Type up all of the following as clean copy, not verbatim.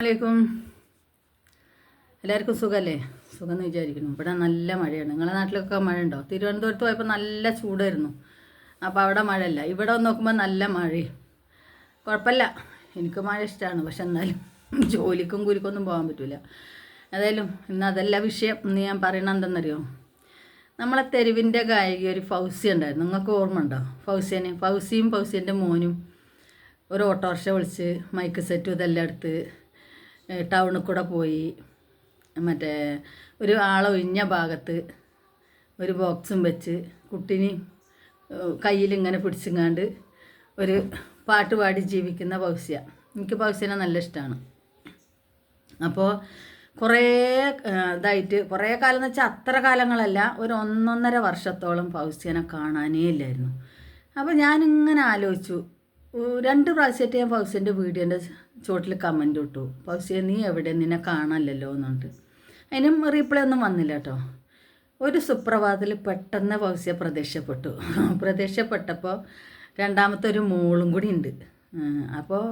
അലൈക്കും. എല്ലാവർക്കും സുഖമല്ലേ? സുഖം എന്ന് വിചാരിക്കുന്നു. ഇവിടെ നല്ല മഴയാണ്. നിങ്ങളുടെ നാട്ടിലൊക്കെ മഴ ഉണ്ടോ? തിരുവനന്തപുരത്ത് പോയപ്പോൾ നല്ല ചൂടായിരുന്നു. അപ്പോൾ അവിടെ മഴയല്ല. ഇവിടെ വന്ന് നോക്കുമ്പോൾ നല്ല മഴയും. കുഴപ്പമില്ല, എനിക്ക് മഴ ഇഷ്ടമാണ്. പക്ഷെ എന്നാലും ജോലിക്കും കൂലിക്കൊന്നും പോകാൻ പറ്റില്ല. ഏതായാലും ഇന്ന് അതല്ല വിഷയം. ഇന്ന് ഞാൻ പറയണത് എന്തെന്നറിയോ? നമ്മളെ തെരുവിൻ്റെ ഗായിക ഒരു ഫൗസി ഉണ്ടായിരുന്നു. നിങ്ങൾക്ക് ഓർമ്മ ഉണ്ടോ ഫൗസിയും ഫൗസിൻ്റെ മോനും ഒരു ഓട്ടോറിക്ഷ വിളിച്ച് മൈക്ക് സെറ്റും ഇതെല്ലാം എടുത്ത് ടൗണിൽ കൂടെ പോയി. മറ്റേ ഒരു ആളൊഴിഞ്ഞ ഭാഗത്ത് ഒരു ബോക്സും വെച്ച് കുട്ടീനെ കയ്യിലിങ്ങനെ പിടിച്ചിങ്ങാണ്ട് ഒരു പാട്ട് പാടി ജീവിക്കുന്ന ഫൗസിയ. എനിക്ക് ഫൗസിനെ നല്ല ഇഷ്ടമാണ്. അപ്പോൾ കുറേ ഇതായിട്ട് കുറേ കാലം എന്ന് വെച്ചാൽ അത്ര കാലങ്ങളല്ല, ഒരു 1.5 വർഷത്തോളം ഫൗസിയനെ കാണാനേ ഇല്ലായിരുന്നു. അപ്പോൾ ഞാനിങ്ങനെ ആലോചിച്ചു. 2 പ്രാവശ്യമായിട്ട് ഞാൻ ഫൗസിൻ്റെ വീഡിയോൻ്റെ ചോട്ടിൽ കമൻറ്റ് ഇട്ടു, ഫൗസിയ നീ എവിടെ, നിന്നെ കാണാനല്ലോ എന്നുണ്ട്. അതിനും റീപ്ലൈ ഒന്നും വന്നില്ല കേട്ടോ. ഒരു സുപ്രഭാതത്തിൽ പെട്ടെന്ന് ഫൗസിയ പ്രത്യക്ഷപ്പെട്ടപ്പോൾ രണ്ടാമത്തെ ഒരു മോളും കൂടി ഉണ്ട്. അപ്പോൾ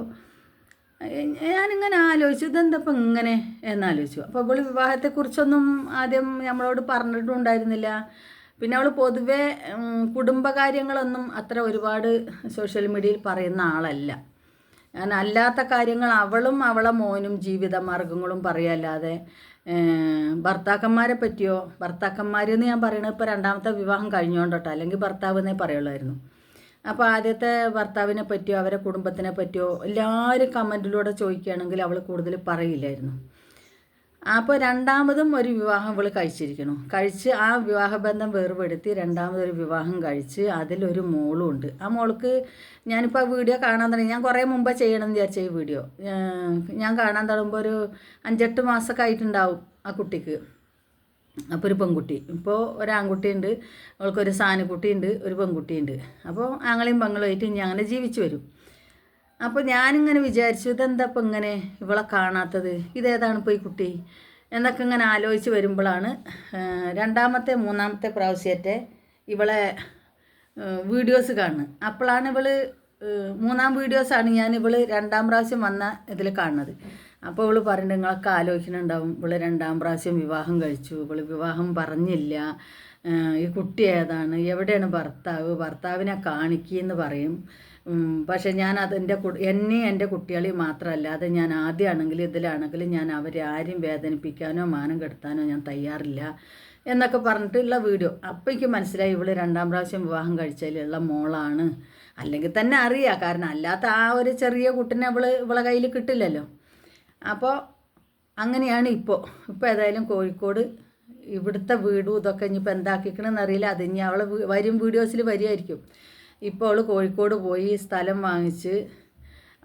ഞാനിങ്ങനെ ആലോചിച്ചു, ഇതെന്തപ്പോൾ ഇങ്ങനെ എന്നാലോചിച്ചു. അപ്പോൾ അവൾ വിവാഹത്തെക്കുറിച്ചൊന്നും ആദ്യം നമ്മളോട് പറഞ്ഞിട്ടുണ്ടായിരുന്നില്ല. പിന്നെ അവൾ പൊതുവേ കുടുംബകാര്യങ്ങളൊന്നും അത്ര ഒരുപാട് സോഷ്യൽ മീഡിയയിൽ പറയുന്ന ആളല്ല. ഞാൻ അല്ലാത്ത കാര്യങ്ങൾ അവളും അവളെ മോനും ജീവിതമാർഗങ്ങളും പറയാല്ലാതെ ഭർത്താക്കന്മാരെന്ന് ഞാൻ പറയണത് ഇപ്പോൾ രണ്ടാമത്തെ വിവാഹം കഴിഞ്ഞോണ്ടോട്ടോ, അല്ലെങ്കിൽ ഭർത്താവ് എന്നേ പറയുള്ളായിരുന്നു. അപ്പോൾ ആദ്യത്തെ ഭർത്താവിനെ പറ്റിയോ അവരെ കുടുംബത്തിനെ പറ്റിയോ എല്ലാവരും കമൻറ്റിലൂടെ ചോദിക്കുകയാണെങ്കിൽ അവൾ കൂടുതൽ പറയില്ലായിരുന്നു. അപ്പോൾ രണ്ടാമതും ഒരു വിവാഹം ഇവൾ കഴിച്ച് ആ വിവാഹബന്ധം വേർപെടുത്തി രണ്ടാമതൊരു വിവാഹം കഴിച്ച് അതിലൊരു മോളും ഉണ്ട്. ആ മോൾക്ക് ഞാനിപ്പോൾ ആ വീഡിയോ കാണാൻ തുടങ്ങി. ഞാൻ കുറേ മുമ്പ് ചെയ്യണമെന്ന് വിചാരിച്ച ഈ വീഡിയോ ഞാൻ കാണാൻ തുടങ്ങുമ്പോൾ ഒരു 5-8 മാസമൊക്കെ ആയിട്ടുണ്ടാവും ആ കുട്ടിക്ക്. അപ്പോൾ ഒരു പെൺകുട്ടി, ഇപ്പോൾ ഒരു ആൺകുട്ടിയുണ്ട്, അവൾക്കൊരു സാനുകുട്ടിയുണ്ട്, ഒരു പെൺകുട്ടിയുണ്ട്. അപ്പോൾ ആങ്ങളെയും പെങ്ങളുമായിട്ട് ഇനി അങ്ങനെ ജീവിച്ചു വരും. അപ്പോൾ ഞാനിങ്ങനെ വിചാരിച്ചു, ഇതെന്താ ഇപ്പം ഇങ്ങനെ ഇവളെ കാണാത്തത്, ഇതേതാണ് ഇപ്പോൾ ഈ കുട്ടി എന്നൊക്കെ ഇങ്ങനെ ആലോചിച്ച് വരുമ്പോഴാണ് രണ്ടാമത്തെ 3-ാമത്തെ പ്രാവശ്യത്തെ ഇവളെ വീഡിയോസ് കാണുന്നത്. അപ്പോഴാണ് ഇവൾ 3-ാം വീഡിയോസാണ് ഞാൻ ഇവൾ 2-ാം പ്രാവശ്യം വന്ന ഇതിൽ കാണുന്നത്. അപ്പോൾ ഇവൾ പറയുന്നത്, നിങ്ങളൊക്കെ ആലോചിക്കുന്നുണ്ടാവും, ഇവൾ 2-ാം പ്രാവശ്യം വിവാഹം കഴിച്ചു, ഇവൾ വിവാഹം പറഞ്ഞില്ല, ഈ കുട്ടി ഏതാണ്, എവിടെയാണ് ഭർത്താവിനെ കാണിക്കുകയെന്ന് പറയും. പക്ഷേ ഞാൻ എന്നെയും എൻ്റെ കുട്ടികളെയും മാത്രമല്ലാതെ ഞാൻ ആദ്യമാണെങ്കിലും ഇതിലാണെങ്കിലും ഞാൻ അവരെ ആരും വേദനിപ്പിക്കാനോ മാനം കെടുത്താനോ ഞാൻ തയ്യാറില്ല എന്നൊക്കെ പറഞ്ഞിട്ടുള്ള വീഡിയോ. അപ്പോൾ എനിക്ക് മനസ്സിലായി ഇവൾ 2-ാം പ്രാവശ്യം വിവാഹം കഴിച്ചതിലുള്ള മോളാണ്. അല്ലെങ്കിൽ തന്നെ അറിയാം, കാരണം അല്ലാത്ത ആ ഒരു ചെറിയ കുട്ടിനെ ഇവളെ കയ്യിൽ കിട്ടില്ലല്ലോ. അപ്പോൾ അങ്ങനെയാണ് ഇപ്പോൾ ഏതായാലും കോഴിക്കോട് ഇവിടുത്തെ വീടും ഇതൊക്കെ ഇനിയിപ്പോൾ എന്താക്കിക്കണമെന്ന് അറിയില്ല. അത് ഇനി അവൾ വരും വീഡിയോസിൽ വരുമായിരിക്കും. ഇപ്പോൾ അവൾ കോഴിക്കോട് പോയി സ്ഥലം വാങ്ങിച്ച്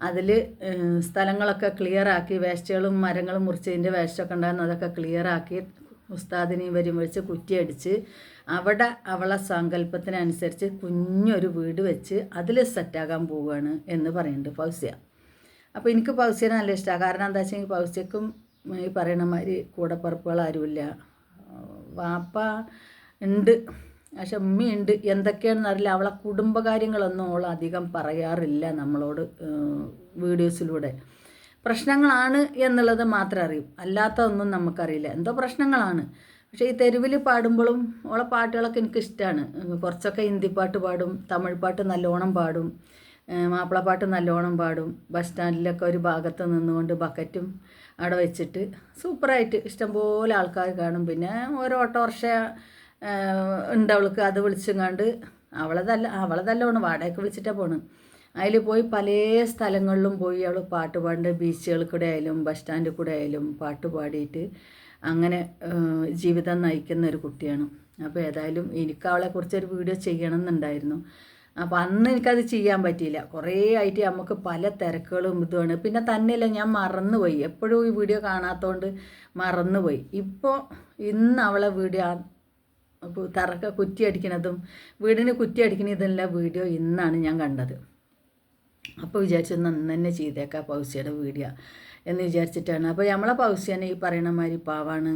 അതിൽ സ്ഥലങ്ങളൊക്കെ ക്ലിയറാക്കി, വേസ്റ്റുകളും മരങ്ങളും മുറിച്ചതിൻ്റെ വേസ്റ്റൊക്കെ ഉണ്ടായിരുന്നു, അതൊക്കെ ക്ലിയറാക്കി ഉസ്താദിനെയും വരും വെച്ച് കുറ്റിയടിച്ച് അവിടെ അവളെ സങ്കല്പത്തിനനുസരിച്ച് കുഞ്ഞൊരു വീട് വെച്ച് അതിൽ സെറ്റാകാൻ പോവുകയാണ് എന്ന് പറയുന്നുണ്ട് ഫൗസിയ. അപ്പോൾ എനിക്ക് ഫൗസിയനെ നല്ല ഇഷ്ടമാണ്. കാരണം എന്താ വെച്ചാൽ ഫൗസിയക്കും ഈ പറയണ മാതിരി കൂടപ്പറപ്പുകൾ ആരുമില്ല. വാപ്പ ഉണ്ട്, പക്ഷെ ഉമ്മയുണ്ട്. എന്തൊക്കെയാണെന്ന് അറിയില്ല. അവളെ കുടുംബകാര്യങ്ങളൊന്നും അവൾ അധികം പറയാറില്ല നമ്മളോട് വീഡിയോസിലൂടെ. പ്രശ്നങ്ങളാണ് എന്നുള്ളത് മാത്രം അറിയും, അല്ലാത്തതൊന്നും നമുക്കറിയില്ല. എന്തോ പ്രശ്നങ്ങളാണ്. പക്ഷേ ഈ തെരുവിൽ പാടുമ്പോഴും അവളെ പാട്ടുകളൊക്കെ എനിക്കിഷ്ടമാണ്. കുറച്ചൊക്കെ ഹിന്ദി പാട്ട് പാടും, തമിഴ് പാട്ട് നല്ലോണം പാടും, മാപ്പിളപ്പാട്ട് നല്ലോണം പാടും. ബസ് സ്റ്റാൻഡിലൊക്കെ ഒരു ഭാഗത്ത് നിന്നുകൊണ്ട് ബക്കറ്റും അവിടെ വെച്ചിട്ട് സൂപ്പറായിട്ട് ഇഷ്ടംപോലെ ആൾക്കാർ കാണും. പിന്നെ ഓരോ ഓട്ടോറിക്ഷ ഉണ്ട് അവൾക്ക്, അത് വിളിച്ചെങ്ങാണ്ട് അവളതല്ലോണം വാടകയ്ക്ക് വിളിച്ചിട്ടാണ് പോണ്. അതിൽ പോയി പല സ്ഥലങ്ങളിലും പോയി അവൾ പാട്ട് പാടുന്നുണ്ട്. ബീച്ചുകളിൽ കൂടെ ആയാലും ബസ് സ്റ്റാൻഡിൽ കൂടെ ആയാലും പാട്ട് പാടിയിട്ട് അങ്ങനെ ജീവിതം നയിക്കുന്ന ഒരു കുട്ടിയാണ്. അപ്പോൾ ഏതായാലും എനിക്ക് അവളെക്കുറിച്ചൊരു വീഡിയോ ചെയ്യണം എന്നുണ്ടായിരുന്നു. അപ്പോൾ അന്ന് എനിക്കത് ചെയ്യാൻ പറ്റിയില്ല. കുറേ ആയിട്ട് നമുക്ക് പല തിരക്കുകളും ഇതുമാണ്. പിന്നെ തന്നെയല്ല, ഞാൻ മറന്നുപോയി, എപ്പോഴും ഈ വീഡിയോ കാണാത്തതുകൊണ്ട് മറന്നുപോയി. ഇപ്പോൾ ഇന്ന് അവളെ വീഡിയോ കുറ്റിയടിക്കുന്നതും വീടിന് കുറ്റിയടിക്കുന്നതെല്ലാം വീഡിയോ ഇന്നാണ് ഞാൻ കണ്ടത്. അപ്പോൾ വിചാരിച്ചു അന്ന് തന്നെ ചെയ്തേക്കാം പൗസിയുടെ വീഡിയോ എന്ന് വിചാരിച്ചിട്ടാണ്. അപ്പോൾ നമ്മളെ പൗസിയനെ ഈ പറയണ മാതിരി പാവാണ്.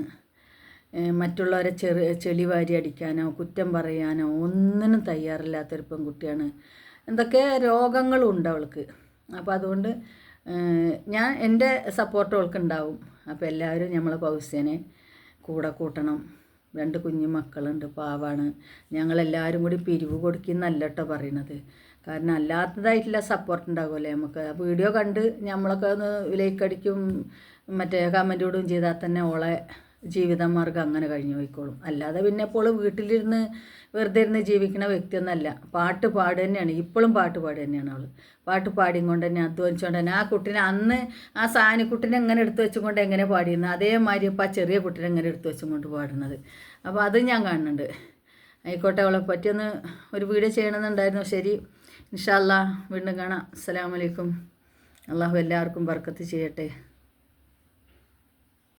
മറ്റുള്ളവരെ ചെളി വാരി അടിക്കാനോ കുറ്റം പറയാനോ ഒന്നിനും തയ്യാറില്ലാത്തൊരു പെൺകുട്ടിയാണ്. എന്തൊക്കെ രോഗങ്ങളും ഉണ്ട് അവൾക്ക്. അപ്പോൾ അതുകൊണ്ട് ഞാൻ എൻ്റെ സപ്പോർട്ട് അവൾക്ക് ഉണ്ടാവും. അപ്പോൾ എല്ലാവരും നമ്മളെ പൗസ്യനെ കൂടെ കൂട്ടണം. 2 കുഞ്ഞു മക്കളുണ്ട്, പാവാണ്. ഞങ്ങളെല്ലാവരും കൂടി പിരിവ് കൊടുക്കുന്നല്ല കേട്ടോ പറയണത്. കാരണം അല്ലാത്തതായിട്ടുള്ള സപ്പോർട്ട് ഉണ്ടാകുമല്ലേ നമുക്ക്. വീഡിയോ കണ്ട് നമ്മളൊക്കെ ഒന്ന് ലൈക്ക് അടിക്കും മറ്റേ കമൻ്റ് ഇടുകയും ചെയ്താൽ തന്നെ ഓളെ ജീവിതമാർഗ്ഗം അങ്ങനെ കഴിഞ്ഞു പോയിക്കോളും. അല്ലാതെ പിന്നെ ഇപ്പോൾ വീട്ടിലിരുന്ന് വെറുതെ ഇരുന്ന് ജീവിക്കുന്ന വ്യക്തിയൊന്നല്ല. പാട്ട് പാടുക തന്നെയാണ്, ഇപ്പോഴും പാട്ട് പാടുക തന്നെയാണ് അവൾ. പാട്ട് പാടിയും കൊണ്ട് തന്നെ അധ്വാനിച്ചുകൊണ്ട് തന്നെ ആ കുട്ടീനെ അന്ന് ആ സാനിക്കുട്ടിനെ എങ്ങനെ എടുത്തു വെച്ചുകൊണ്ട് എങ്ങനെ പാടിയിരുന്നു അതേമാതിരി ഇപ്പോൾ ആ ചെറിയ കുട്ടീനെ എങ്ങനെ എടുത്തു വെച്ചും കൊണ്ട് പാടുന്നത്. അപ്പോൾ അത് ഞാൻ കാണുന്നുണ്ട്. ആയിക്കോട്ടെ, അവളെ പറ്റിയൊന്ന് ഒരു വീഡിയോ ചെയ്യണമെന്നുണ്ടായിരുന്നു. ശരി, ഇൻഷാ അല്ലാ വീണ്ടും കാണാം. അസ്സലാമു അലൈക്കും. അള്ളാഹു എല്ലാവർക്കും ബർക്കത്ത് ചെയ്യട്ടെ.